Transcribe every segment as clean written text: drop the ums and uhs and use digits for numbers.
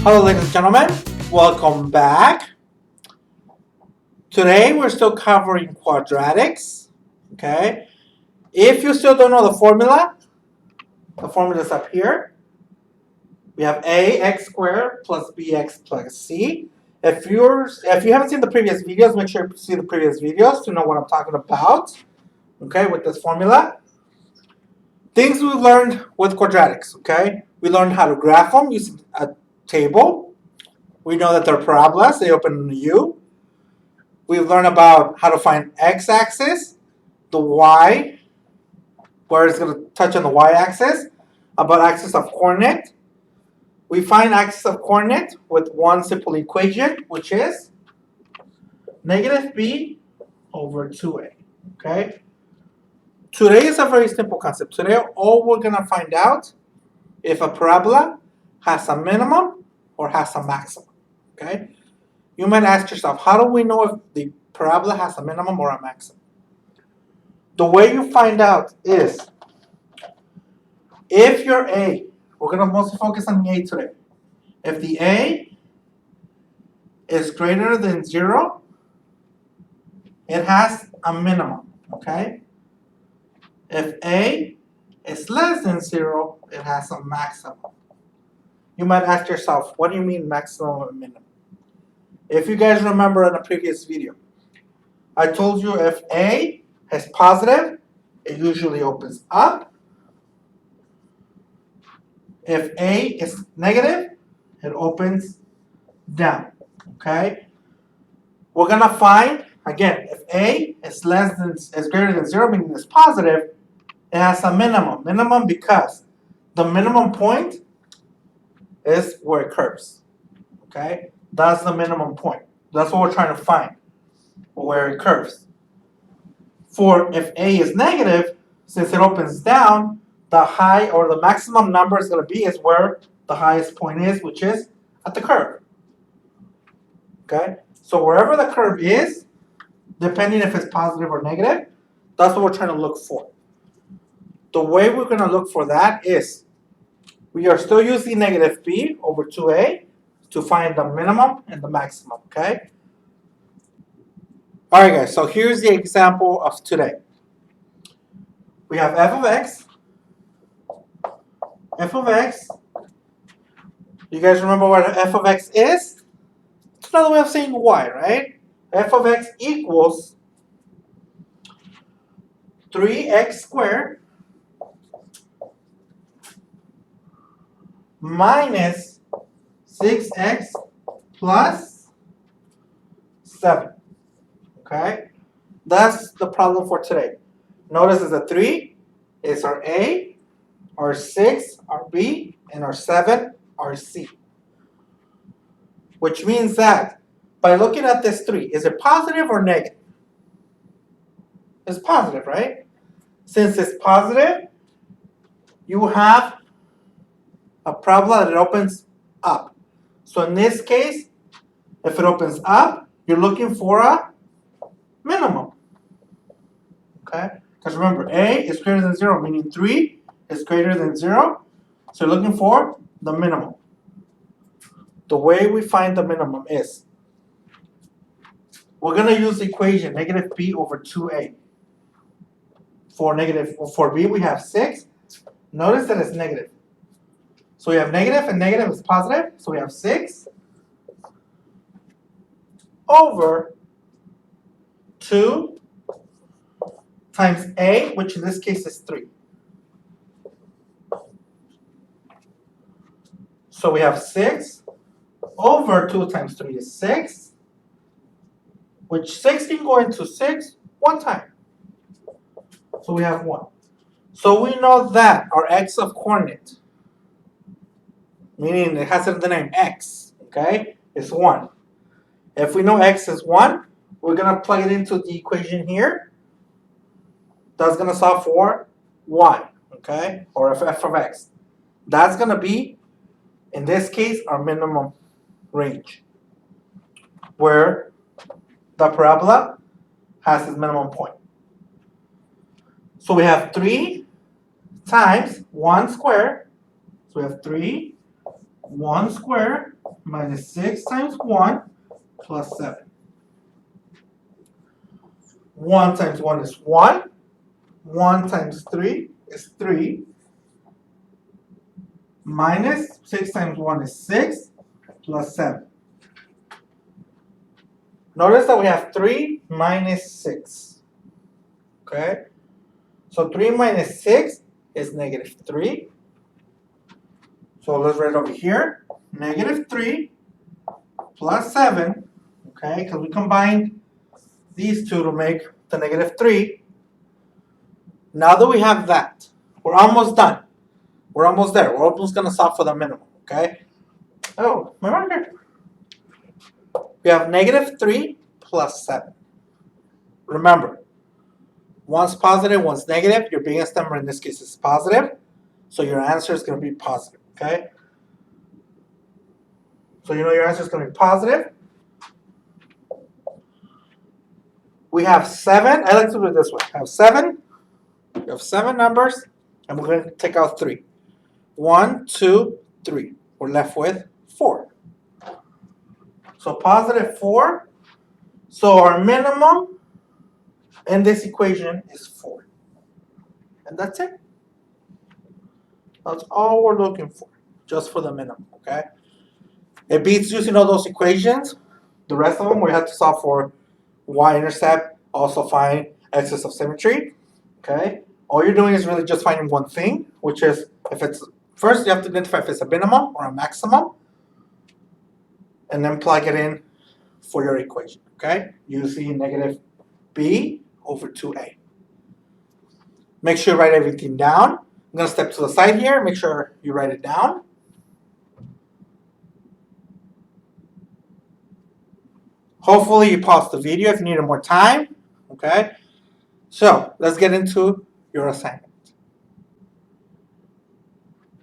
Hello, ladies and gentlemen. Welcome back. Today we're still covering quadratics. Okay. If you still don't know the formula is up here. We have ax squared plus bx plus c. If you haven't seen the previous videos, make sure you see the previous videos to know what I'm talking about. Okay, with this formula. Things we learned with quadratics. Okay, we learned how to graph them using a table. We know that they're parabolas. They open in a U. We've learned about how to find x-axis, the y, where it's going to touch on the y-axis, about axis of coordinate. We find axis of coordinate with one simple equation, which is negative b over 2a. Okay. Today is a very simple concept. Today, all we're going to find out if a parabola has a minimum or has a maximum. Okay. You might ask yourself, how do we know if the parabola has a minimum or a maximum? The way you find out is if your A, we're going to mostly focus on the A today. If the A is greater than 0, it has a minimum, okay? If A is less than 0, it has a maximum. You might ask yourself, what do you mean maximum and minimum? If you guys remember in a previous video, I told you if A is positive, it usually opens up. If A is negative, it opens down, okay? We're gonna find, again, if A is greater than 0, meaning it's positive, it has a minimum. Minimum because the minimum point is where it curves, okay? That's the minimum point. That's what we're trying to find, where it curves. For if A is negative, since it opens down, the high or the maximum number is going to be is where the highest point is, which is at the curve. Okay? So wherever the curve is, depending if it's positive or negative, that's what we're trying to look for. The way we're going to look for that is we are still using negative b over 2a to find the minimum and the maximum. Okay? All right, guys. So here's the example of today. We have f of x. F of x. You guys remember what f of x is? It's another way of saying y, right? F of x equals 3x squared minus 6x plus 7. Okay? That's the problem for today. Notice it's a 3 is our A, our 6, our B, and our 7, our C. Which means that by looking at this 3, is it positive or negative? It's positive, right? Since it's positive, you have a parabola that opens up. So in this case, if it opens up, you're looking for a minimum. Okay? Because remember, A is greater than 0, meaning 3 is greater than 0. So you're looking for the minimum. The way we find the minimum is we're going to use the equation negative b over 2a. For b, we have 6. Notice that it's negative. So we have negative and negative is positive. So we have 6 over 2 times a, which in this case is 3. So we have 6 over 2 times 3 is 6, which 6 can go into 6 one time. So we have 1. So we know that our x of coordinate, meaning it has the name x, okay, is 1. If we know x is 1, we're going to plug it into the equation here. That's going to solve for y, okay, or f of x. That's going to be, in this case, our minimum range, where the parabola has its minimum point. So we have 3 times 1 squared. So we have 3 1 squared minus 6 times 1 plus 7. 1 times 1 is 1. 1 times 3 is 3. Minus 6 times 1 is 6 plus 7. Notice that we have 3 minus 6. Okay? So 3 minus 6 is negative 3. So let's write over here. Negative 3 plus 7. Okay? Because we combined these two to make the negative 3. Now that we have that, we're almost done. We're almost there. We're almost going to solve for the minimum. Okay? Oh, my marker. We have negative 3 plus 7. Remember, one's positive, one's negative. Your biggest number in this case is positive. So your answer is going to be positive. Okay? So you know your answer is going to be positive. We have 7. I like to do it this way. I have 7. We have 7 numbers, and we're going to take out 3. 1, 2, 3. We're left with 4. So positive 4. So our minimum in this equation is 4. And that's it. That's all we're looking for, just for the minimum, okay? It beats using all those equations. The rest of them, we have to solve for y-intercept, also find axis of symmetry, okay? All you're doing is really just finding one thing, which is if it's, first you have to identify if it's a minimum or a maximum, and then plug it in for your equation, okay? Using negative b over 2a. Make sure you write everything down. I'm going to step to the side here. Make sure you write it down. Hopefully you pause the video if you need more time. Okay? So let's get into your assignment.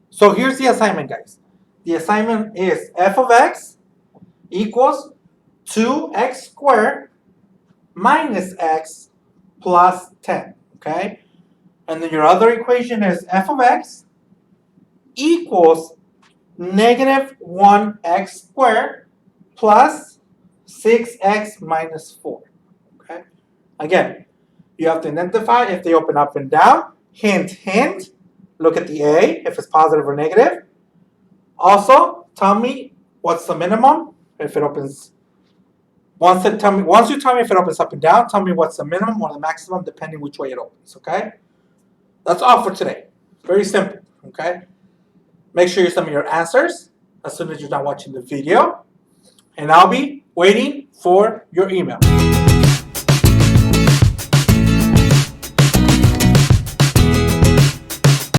So here's the assignment, guys. The assignment is f of x equals 2x squared minus x plus 10. Okay? And then your other equation is f of x equals negative 1x squared plus 6x minus 4. Okay? Again, you have to identify if they open up and down. Hint, hint. Look at the A, if it's positive or negative. Also, tell me what's the minimum if it opens. Once you tell me if it opens up and down, tell me what's the minimum or the maximum depending which way it opens. Okay? That's all for today. Very simple. Okay? Make sure you send me your answers as soon as you're done watching the video. And I'll be waiting for your email.